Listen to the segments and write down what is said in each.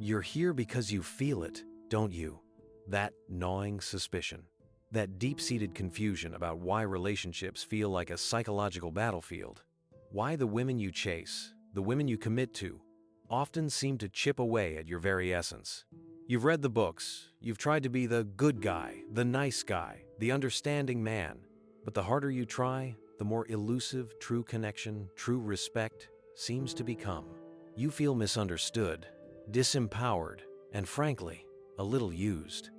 You're here because you feel it, don't you? That gnawing suspicion. That deep-seated confusion about why relationships feel like a psychological battlefield. Why the women you chase, the women you commit to, often seem to chip away at your very essence. You've read the books, you've tried to be the good guy, the nice guy, the understanding man, but the harder you try, the more elusive true connection, true respect seems to become. You feel misunderstood, disempowered, and frankly, a little used.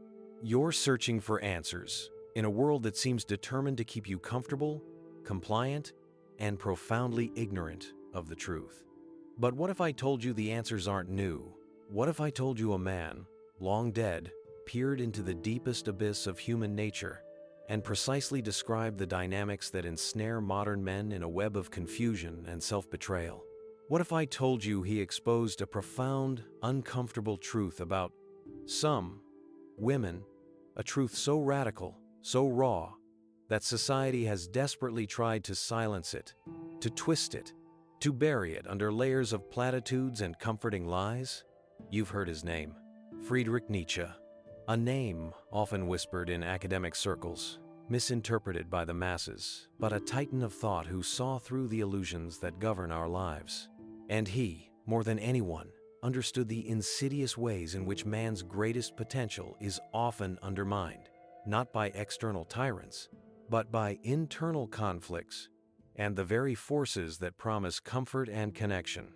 You're searching for answers in a world that seems determined to keep you comfortable, compliant, and profoundly ignorant of the truth. But what if I told you the answers aren't new? What if I told you a man, long dead, peered into the deepest abyss of human nature and precisely described the dynamics that ensnare modern men in a web of confusion and self-betrayal? What if I told you he exposed a profound, uncomfortable truth about some women, a truth so radical, so raw, that society has desperately tried to silence it, to twist it, to bury it under layers of platitudes and comforting lies? You've heard his name, Friedrich Nietzsche. A name often whispered in academic circles, misinterpreted by the masses, but a titan of thought who saw through the illusions that govern our lives. And he, more than anyone, understood the insidious ways in which man's greatest potential is often undermined, not by external tyrants, but by internal conflicts and the very forces that promise comfort and connection.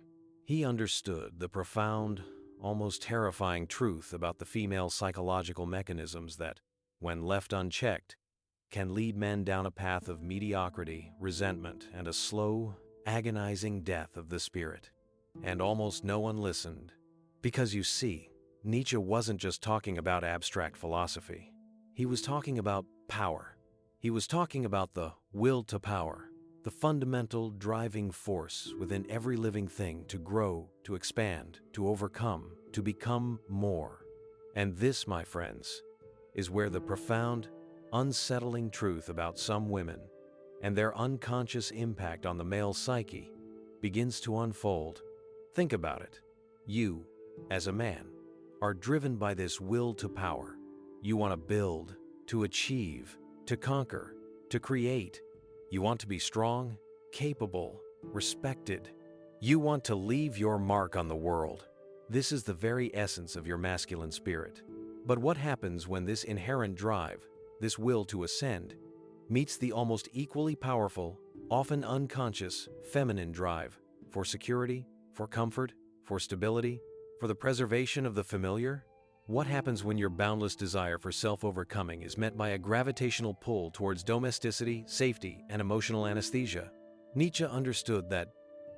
He understood the profound, almost terrifying truth about the female psychological mechanisms that, when left unchecked, can lead men down a path of mediocrity, resentment, and a slow, agonizing death of the spirit. And almost no one listened. Because you see, Nietzsche wasn't just talking about abstract philosophy. He was talking about power. He was talking about the will to power, the fundamental driving force within every living thing to grow, to expand, to overcome, to become more. And this, my friends, is where the profound, unsettling truth about some women and their unconscious impact on the male psyche begins to unfold. Think about it. You, as a man, are driven by this will to power. You want to build, to achieve, to conquer, to create. You want to be strong, capable, respected. You want to leave your mark on the world. This is the very essence of your masculine spirit. But what happens when this inherent drive, this will to ascend, meets the almost equally powerful, often unconscious, feminine drive for security, for comfort, for stability, for the preservation of the familiar? What happens when your boundless desire for self-overcoming is met by a gravitational pull towards domesticity, safety, and emotional anesthesia? Nietzsche understood that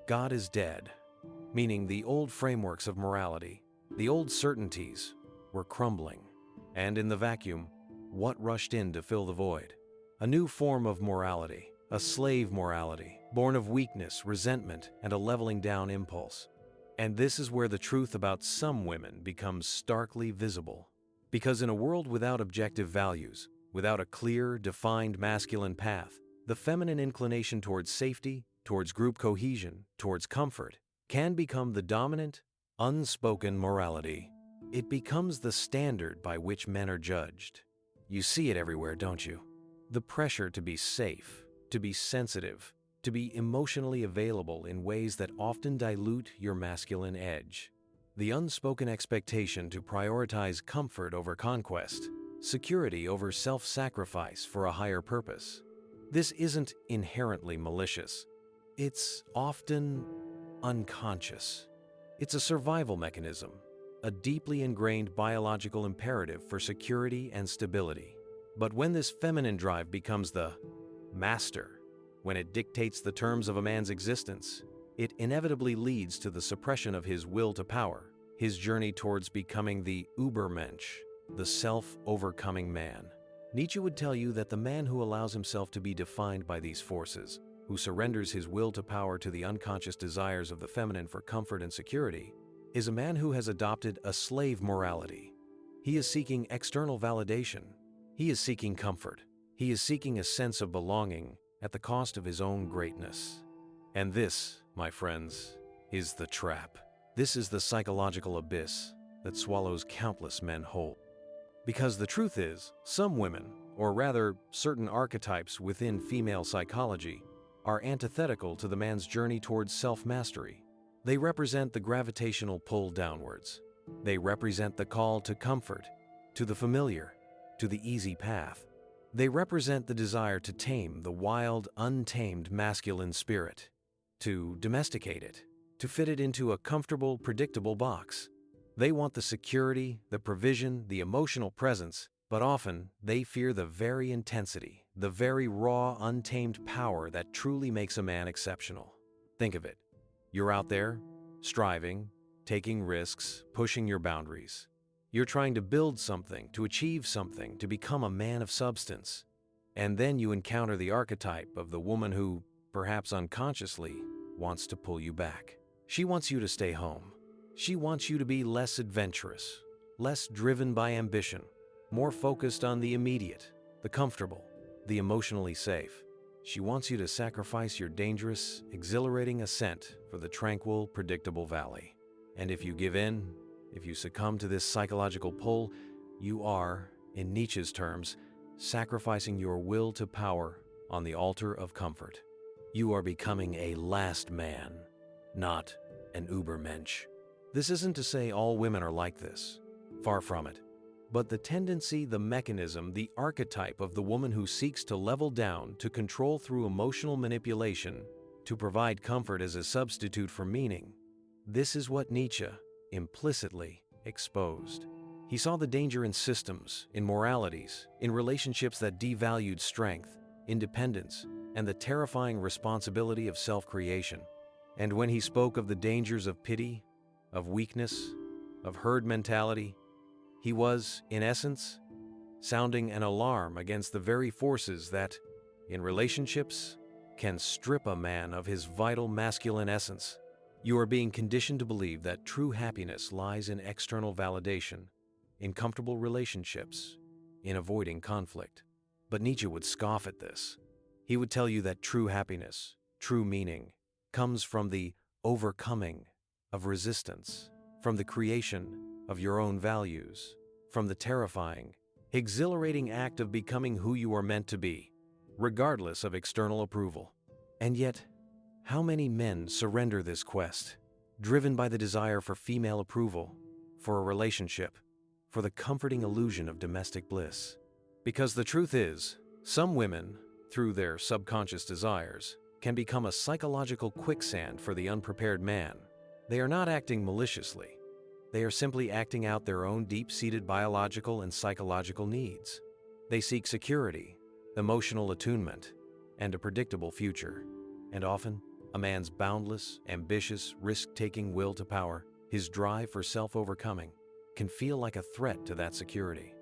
God is dead, meaning the old frameworks of morality, the old certainties, were crumbling. And in the vacuum, what rushed in to fill the void? A new form of morality, a slave morality, born of weakness, resentment, and a leveling down impulse. And this is where the truth about some women becomes starkly visible. Because in a world without objective values, without a clear, defined masculine path, the feminine inclination towards safety, towards group cohesion, towards comfort, can become the dominant, unspoken morality. It becomes the standard by which men are judged. You see it everywhere, don't you? The pressure to be safe, to be sensitive, to be emotionally available in ways that often dilute your masculine edge. The unspoken expectation to prioritize comfort over conquest, security over self-sacrifice for a higher purpose. This isn't inherently malicious. It's often unconscious. It's a survival mechanism, a deeply ingrained biological imperative for security and stability. But when this feminine drive becomes the master, when it dictates the terms of a man's existence, it inevitably leads to the suppression of his will to power, his journey towards becoming the Übermensch, the self-overcoming man. Nietzsche would tell you that the man who allows himself to be defined by these forces, who surrenders his will to power to the unconscious desires of the feminine for comfort and security, is a man who has adopted a slave morality. He is seeking external validation. He is seeking comfort. He is seeking a sense of belonging at the cost of his own greatness. And this, my friends, is the trap. This is the psychological abyss, that swallows countless men whole. Because the truth is, some women, or rather certain archetypes within female psychology, are antithetical to the man's journey towards self-mastery. They represent the gravitational pull downwards. They represent the call to comfort, to the familiar, to the easy path. They represent the desire to tame the wild, untamed masculine spirit, to domesticate it, to fit it into a comfortable, predictable box. They want the security, the provision, the emotional presence, but often they fear the very intensity, the very raw, untamed power that truly makes a man exceptional. Think of it. You're out there, striving, taking risks, pushing your boundaries. You're trying to build something, to achieve something, to become a man of substance. And then you encounter the archetype of the woman who, perhaps unconsciously, wants to pull you back. She wants you to stay home. She wants you to be less adventurous, less driven by ambition, more focused on the immediate, the comfortable, the emotionally safe. She wants you to sacrifice your dangerous, exhilarating ascent for the tranquil, predictable valley. And if you give in, if you succumb to this psychological pull, you are, in Nietzsche's terms, sacrificing your will to power on the altar of comfort. You are becoming a last man, not an Übermensch. This isn't to say all women are like this. Far from it. But the tendency, the mechanism, the archetype of the woman who seeks to level down, to control through emotional manipulation, to provide comfort as a substitute for meaning, this is what Nietzsche implicitly exposed. He saw the danger in systems, in moralities, in relationships that devalued strength, independence, and the terrifying responsibility of self-creation. And when he spoke of the dangers of pity, of weakness, of herd mentality, he was, in essence, sounding an alarm against the very forces that, in relationships, can strip a man of his vital masculine essence. You are being conditioned to believe that true happiness lies in external validation, in comfortable relationships, in avoiding conflict. But Nietzsche would scoff at this. He would tell you that true happiness, true meaning, comes from the overcoming of resistance, from the creation of your own values, from the terrifying, exhilarating act of becoming who you are meant to be, regardless of external approval. And yet, how many men surrender this quest, driven by the desire for female approval, for a relationship, for the comforting illusion of domestic bliss? Because the truth is, some women, through their subconscious desires, can become a psychological quicksand for the unprepared man. They are not acting maliciously. They are simply acting out their own deep-seated biological and psychological needs. They seek security, emotional attunement, and a predictable future. And often, a man's boundless, ambitious, risk-taking will to power, his drive for self-overcoming, can feel like a threat to that security.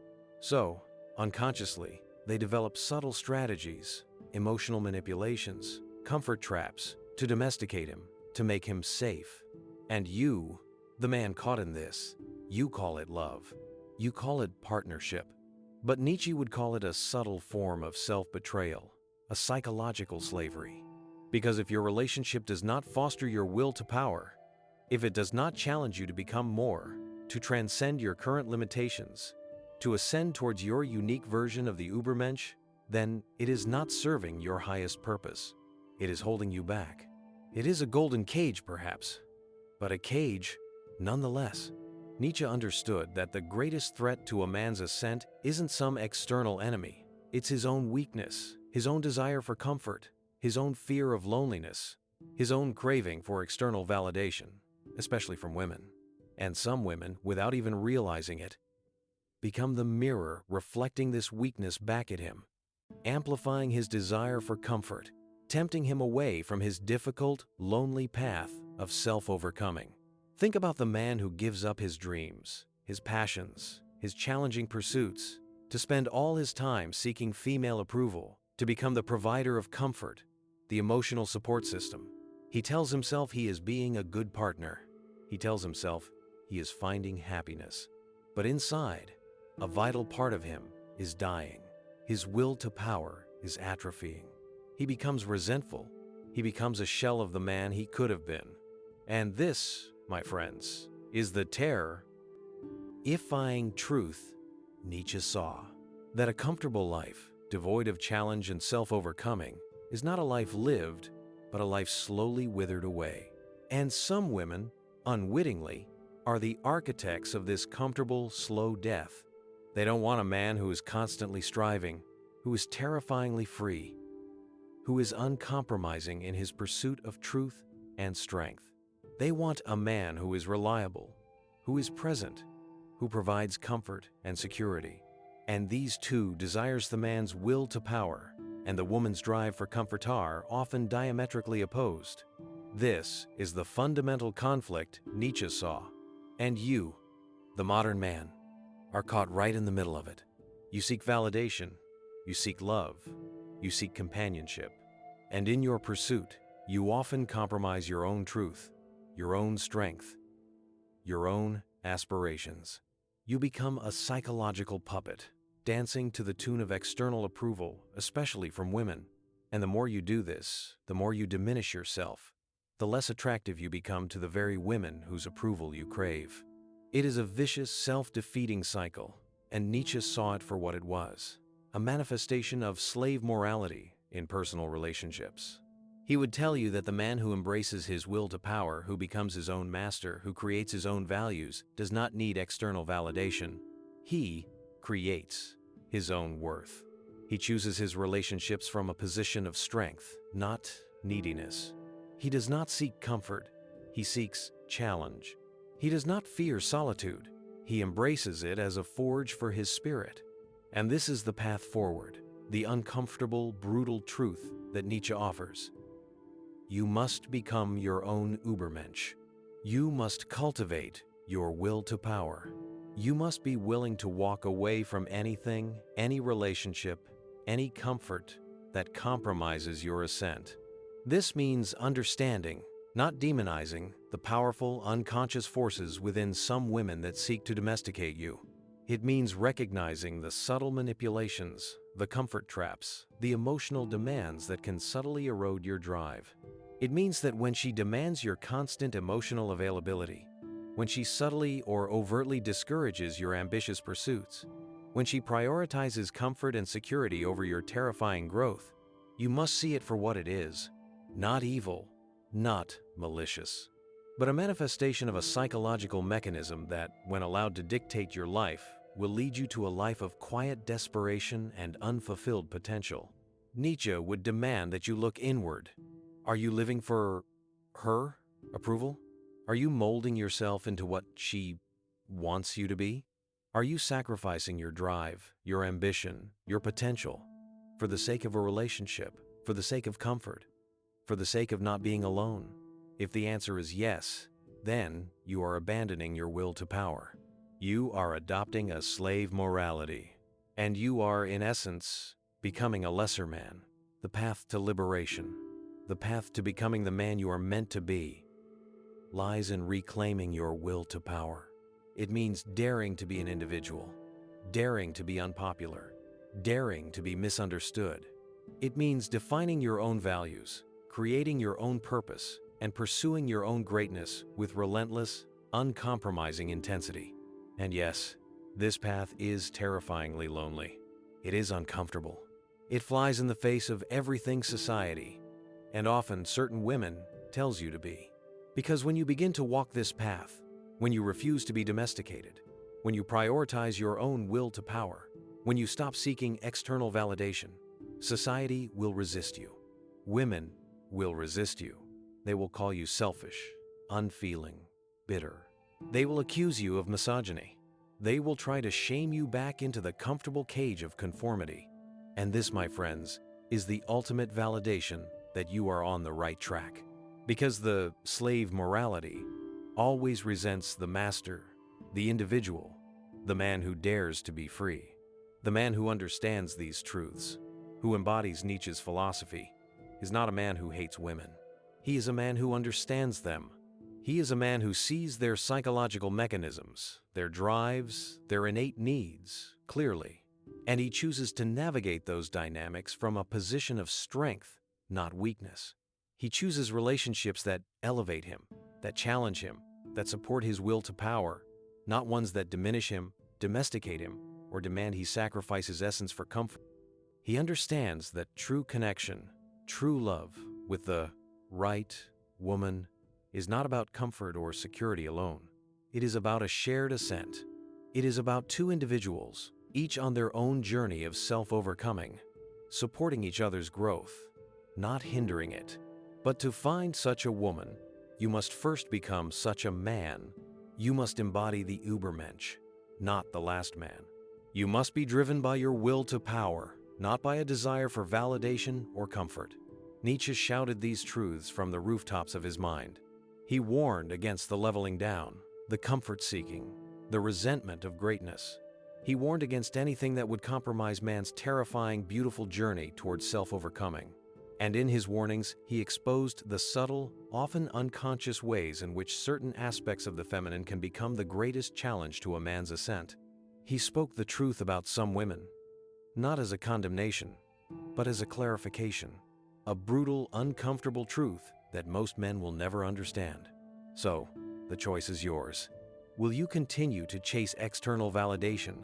So, unconsciously, they develop subtle strategies, emotional manipulations, comfort traps, to domesticate him, to make him safe. And you, the man caught in this, you call it love. You call it partnership. But Nietzsche would call it a subtle form of self-betrayal, a psychological slavery. Because if your relationship does not foster your will to power, if it does not challenge you to become more, to transcend your current limitations, to ascend towards your unique version of the Übermensch, then it is not serving your highest purpose. It is holding you back. It is a golden cage, perhaps, but a cage nonetheless. Nietzsche understood that the greatest threat to a man's ascent isn't some external enemy. It's his own weakness, his own desire for comfort, his own fear of loneliness, his own craving for external validation, especially from women. And some women, without even realizing it, become the mirror reflecting this weakness back at him, amplifying his desire for comfort, tempting him away from his difficult, lonely path of self-overcoming. Think about the man who gives up his dreams, his passions, his challenging pursuits, to spend all his time seeking female approval, to become the provider of comfort, the emotional support system. He tells himself he is being a good partner. He tells himself he is finding happiness. But inside, a vital part of him is dying. His will to power is atrophying. He becomes resentful. He becomes a shell of the man he could have been. And this, my friends, is the terror ifying truth, Nietzsche saw that a comfortable life, devoid of challenge and self-overcoming, is not a life lived, but a life slowly withered away. And some women, unwittingly, are the architects of this comfortable, slow death. They don't want a man who is constantly striving, who is terrifyingly free, who is uncompromising in his pursuit of truth and strength. They want a man who is reliable, who is present, who provides comfort and security. And these two desires, the man's will to power and the woman's drive for comfort, are often diametrically opposed. This is the fundamental conflict Nietzsche saw. And you, the modern man, are caught right in the middle of it. You seek validation, you seek love, you seek companionship. And in your pursuit, you often compromise your own truth, your own strength, your own aspirations. You become a psychological puppet, dancing to the tune of external approval, especially from women. And the more you do this, the more you diminish yourself, the less attractive you become to the very women whose approval you crave. It is a vicious, self-defeating cycle, and Nietzsche saw it for what it was, a manifestation of slave morality in personal relationships. He would tell you that the man who embraces his will to power, who becomes his own master, who creates his own values, does not need external validation. He creates his own worth. He chooses his relationships from a position of strength, not neediness. He does not seek comfort, he seeks challenge. He does not fear solitude, he embraces it as a forge for his spirit. And this is the path forward, the uncomfortable, brutal truth that Nietzsche offers. You must become your own Übermensch. You must cultivate your will to power. You must be willing to walk away from anything, any relationship, any comfort that compromises your ascent. This means understanding, not demonizing, the powerful, unconscious forces within some women that seek to domesticate you. It means recognizing the subtle manipulations, the comfort traps, the emotional demands that can subtly erode your drive. It means that when she demands your constant emotional availability, when she subtly or overtly discourages your ambitious pursuits, when she prioritizes comfort and security over your terrifying growth, you must see it for what it is, not evil, not malicious, but a manifestation of a psychological mechanism that, when allowed to dictate your life, will lead you to a life of quiet desperation and unfulfilled potential. Nietzsche would demand that you look inward. Are you living for her approval? Are you molding yourself into what she wants you to be? Are you sacrificing your drive, your ambition, your potential for the sake of a relationship, for the sake of comfort, for the sake of not being alone? If the answer is yes, then you are abandoning your will to power. You are adopting a slave morality, and you are, in essence, becoming a lesser man. The path to liberation, the path to becoming the man you are meant to be, lies in reclaiming your will to power. It means daring to be an individual, daring to be unpopular, daring to be misunderstood. It means defining your own values, creating your own purpose, and pursuing your own greatness with relentless, uncompromising intensity. And yes, this path is terrifyingly lonely. It is uncomfortable. It flies in the face of everything society, and often certain women, tells you to be. Because when you begin to walk this path, when you refuse to be domesticated, when you prioritize your own will to power, when you stop seeking external validation, society will resist you. Women will resist you. They will call you selfish, unfeeling, bitter. They will accuse you of misogyny. They will try to shame you back into the comfortable cage of conformity. And this, my friends, is the ultimate validation that you are on the right track. Because the slave morality always resents the master, the individual, the man who dares to be free, the man who understands these truths, who embodies Nietzsche's philosophy, is not a man who hates women. He is a man who understands them. He is a man who sees their psychological mechanisms, their drives, their innate needs clearly, and he chooses to navigate those dynamics from a position of strength, not weakness. He chooses relationships that elevate him, that challenge him, that support his will to power, not ones that diminish him, domesticate him, or demand he sacrifice his essence for comfort. He understands that true connection, true love with the right woman is not about comfort or security alone. It is about a shared ascent. It is about two individuals, each on their own journey of self-overcoming, supporting each other's growth, not hindering it. But to find such a woman, you must first become such a man. You must embody the Übermensch, not the last man. You must be driven by your will to power, not by a desire for validation or comfort. Nietzsche shouted these truths from the rooftops of his mind. He warned against the leveling down, the comfort-seeking, the resentment of greatness. He warned against anything that would compromise man's terrifying, beautiful journey towards self-overcoming. And in his warnings, he exposed the subtle, often unconscious ways in which certain aspects of the feminine can become the greatest challenge to a man's ascent. He spoke the truth about some women, not as a condemnation, but as a clarification, a brutal, uncomfortable truth that most men will never understand. So, the choice is yours. Will you continue to chase external validation,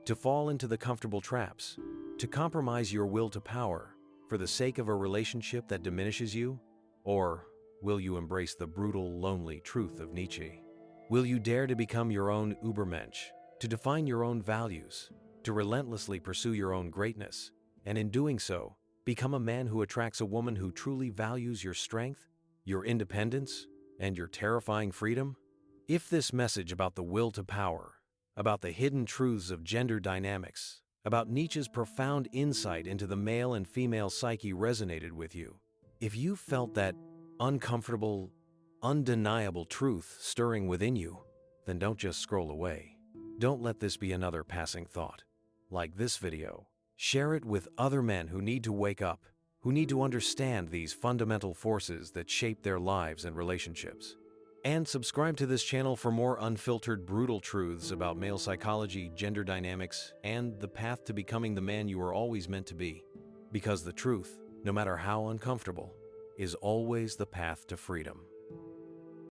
to fall into the comfortable traps, to compromise your will to power for the sake of a relationship that diminishes you? Or will you embrace the brutal, lonely truth of Nietzsche? Will you dare to become your own Übermensch, to define your own values, to relentlessly pursue your own greatness, and in doing so, become a man who attracts a woman who truly values your strength, your independence, and your terrifying freedom? If this message about the will to power, about the hidden truths of gender dynamics, about Nietzsche's profound insight into the male and female psyche resonated with you, if you felt that uncomfortable, undeniable truth stirring within you, then don't just scroll away. Don't let this be another passing thought. Like this video, share it with other men who need to wake up, who need to understand these fundamental forces that shape their lives and relationships. And subscribe to this channel for more unfiltered, brutal truths about male psychology, gender dynamics, and the path to becoming the man you were always meant to be. Because the truth, no matter how uncomfortable, is always the path to freedom.